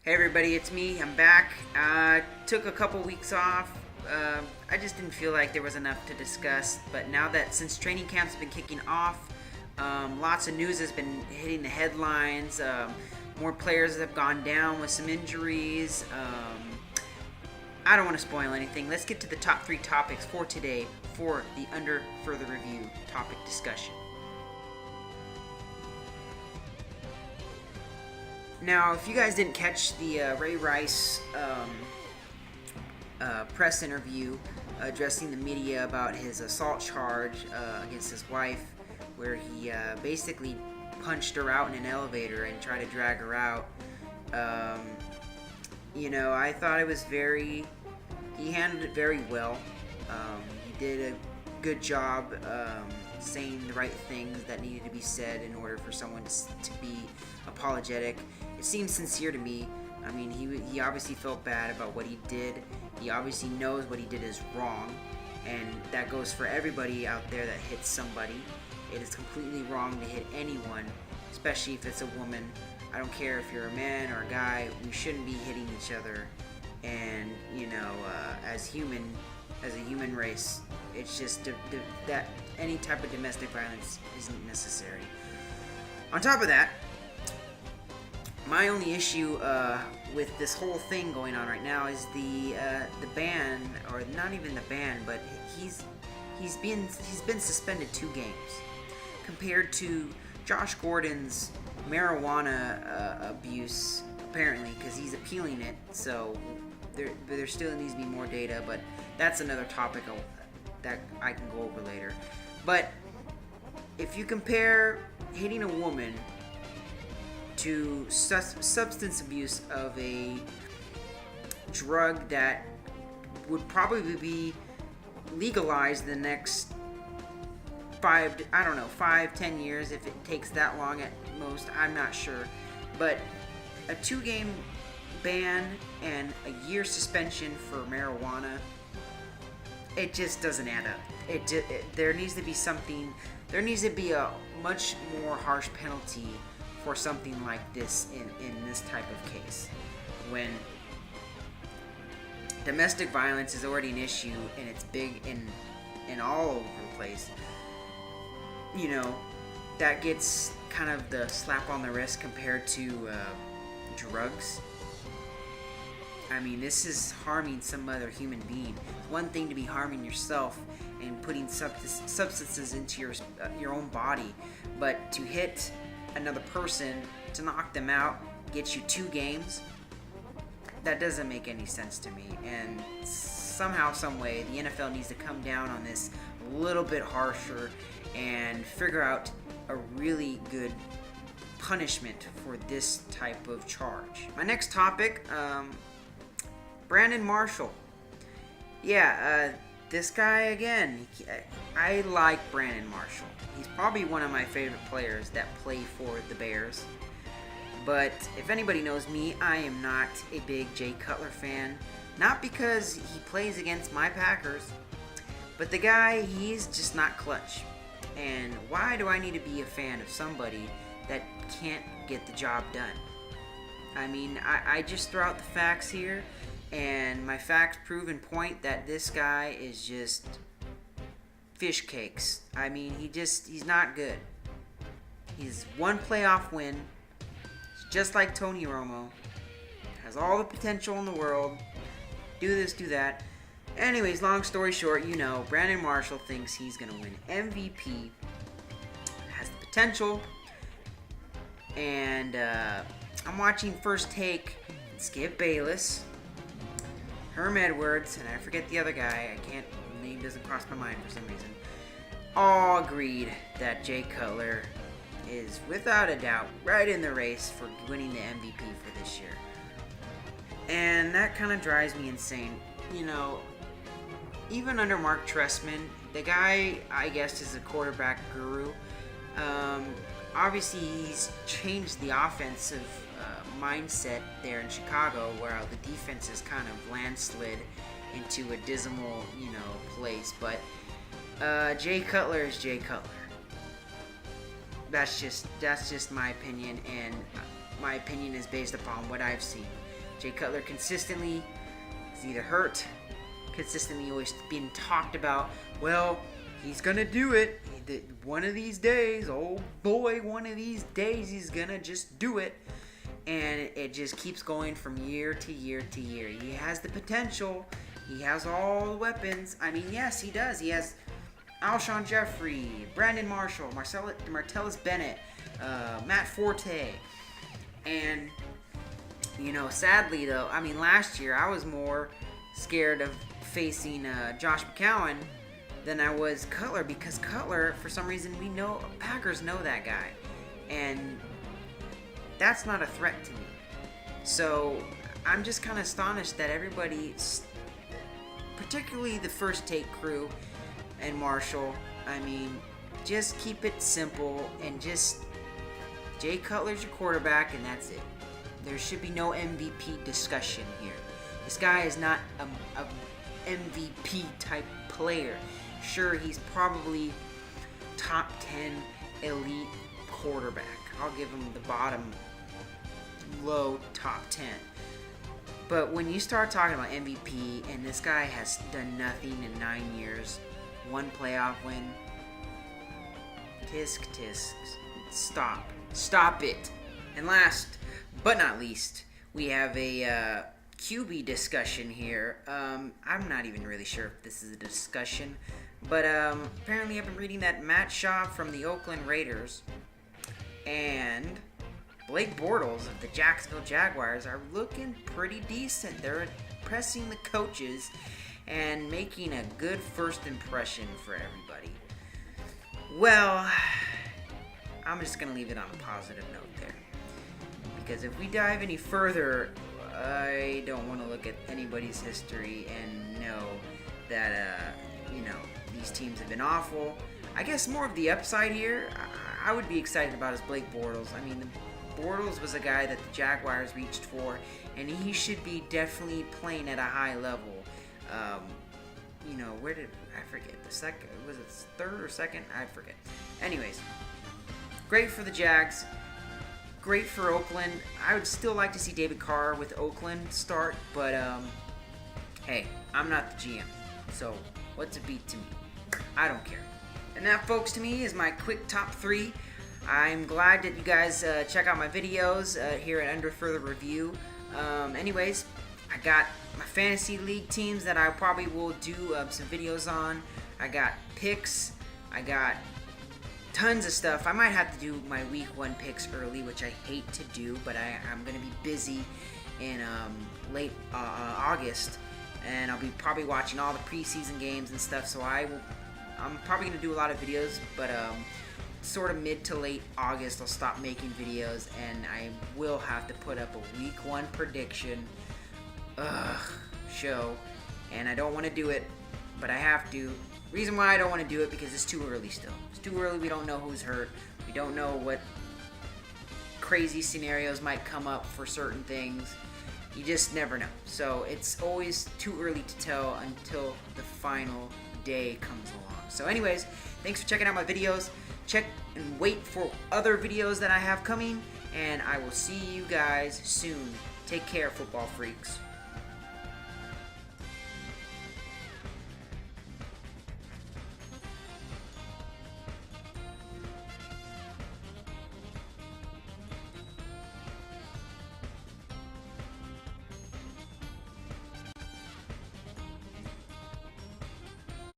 Hey everybody, it's me. I'm back. Took a couple weeks off. I just didn't feel like there was enough to discuss. But now that since training camp's been kicking off, lots of news has been hitting the headlines. More players have gone down with some injuries. I don't want to spoil anything. Let's get to the top 3 topics for today for the Under Further Review topic discussion. Now, if you guys didn't catch the Ray Rice press interview addressing the media about his assault charge against his wife, where he basically punched her out in an elevator and tried to drag her out, I thought it was he handled it very well. He did a good job saying the right things that needed to be said in order for someone to be apologetic. It seems sincere to me. I mean, he obviously felt bad about what he did. He obviously knows what he did is wrong, and that goes for everybody out there that hits somebody. It is completely wrong to hit anyone, especially if it's a woman. I don't care if you're a man or a guy. We shouldn't be hitting each other. And as a human race, it's just that any type of domestic violence isn't necessary. On top of that, my only issue with this whole thing going on right now is the ban, or not even the ban, but he's been suspended 2 games, compared to Josh Gordon's marijuana abuse, apparently, because he's appealing it. So there still needs to be more data, but that's another topic that I can go over later. But if you compare hitting a woman to substance abuse of a drug that would probably be legalized in the next 5-10 years, if it takes that long at most, I'm not sure. But a 2-game ban and a year suspension for marijuana, it just doesn't add up. There needs to be something. There needs to be a much more harsh penalty for something like this in this type of case, when domestic violence is already an issue and it's big in all over the place. That gets kind of the slap on the wrist compared to drugs. I mean, this is harming some other human being. It's one thing to be harming yourself and putting substances into your own body, but to hit another person, to knock them out, get you 2 games, that doesn't make any sense to me. And somehow, some way, the NFL needs to come down on this a little bit harsher and figure out a really good punishment for this type of charge. My next topic, Brandon Marshall. This guy again. I like Brandon Marshall. He's probably one of my favorite players that play for the Bears. But if anybody knows me, I am not a big Jay Cutler fan. Not because he plays against my Packers, but the guy, he's just not clutch. And why do I need to be a fan of somebody that can't get the job done? I mean, I just throw out the facts here, and my facts prove and point that this guy is just fish cakes. I mean, he's not good. He's one playoff win. He's just like Tony Romo. Has all the potential in the world. Do this, do that. Anyways, long story short, Brandon Marshall thinks he's going to win MVP. Has the potential. And I'm watching First Take. Skip Bayless, Herm Edwards, and I forget the other guy. The name doesn't cross my mind for some reason. All agreed that Jay Cutler is, without a doubt, right in the race for winning the MVP for this year. And that kind of drives me insane. Even under Mark Trestman, the guy, I guess, is a quarterback guru. Obviously, he's changed the offensive mindset there in Chicago, where the defense is kind of landslid into a dismal, place. But Jay Cutler is Jay Cutler. That's just my opinion, and my opinion is based upon what I've seen. Jay Cutler consistently is either hurt, consistently always being talked about. Well, he's gonna do it. One of these days, oh boy, one of these days he's gonna just do it. And it just keeps going from year to year to year. He has the potential. He has all the weapons. I mean, yes, he does. He has Alshon Jeffrey, Brandon Marshall, Martellus Bennett, Matt Forte. And, you know, sadly though, I mean, last year I was more scared of facing Josh McCown than I was Cutler, because Cutler, for some reason, Packers know that guy. And that's not a threat to me. So I'm just kind of astonished that everybody, particularly the First Take crew and Marshall, I mean, just keep it simple and just Jay Cutler's your quarterback and that's it. There should be no MVP discussion here. This guy is not a MVP type player. Sure, he's probably top 10 elite quarterback. I'll give him the low top 10. But when you start talking about MVP and this guy has done nothing in 9 years, one playoff win, tisk. Stop it. And last but not least, we have a QB discussion here. I'm not even really sure if this is a discussion, but apparently I've been reading that Matt Shaw from the Oakland Raiders and Blake Bortles of the Jacksonville Jaguars are looking pretty decent. They're impressing the coaches and making a good first impression for everybody. Well, I'm just going to leave it on a positive note there. Because if we dive any further, I don't want to look at anybody's history and know that, these teams have been awful. I guess more of the upside here, I would be excited about is Blake Bortles. I mean, Bortles was a guy that the Jaguars reached for, and he should be definitely playing at a high level. Where did I forget? The second, was it third or second? I forget. Anyways, great for the Jags. Great for Oakland. I would still like to see David Carr with Oakland start, but hey, I'm not the GM, so what's a beat to me? I don't care. And that, folks, to me is my quick top 3. I'm glad that you guys check out my videos here at Under Further Review. Anyways, I got my fantasy league teams that I probably will do some videos on. I got picks. I got tons of stuff. I might have to do my week 1 picks early, which I hate to do, but I'm going to be busy in late August, and I'll be probably watching all the preseason games and stuff, so I'm probably going to do a lot of videos, but sort of mid to late August I'll stop making videos, and I will have to put up a week 1 prediction show, and I don't want to do it, but I have to. Reason why I don't want to do it, because it's too early still. It's too early. We don't know who's hurt. We don't know what crazy scenarios might come up for certain things. You just never know. So it's always too early to tell until the final day comes along. So anyways, thanks for checking out my videos. Check and wait for other videos that I have coming, and I will see you guys soon. Take care, football freaks.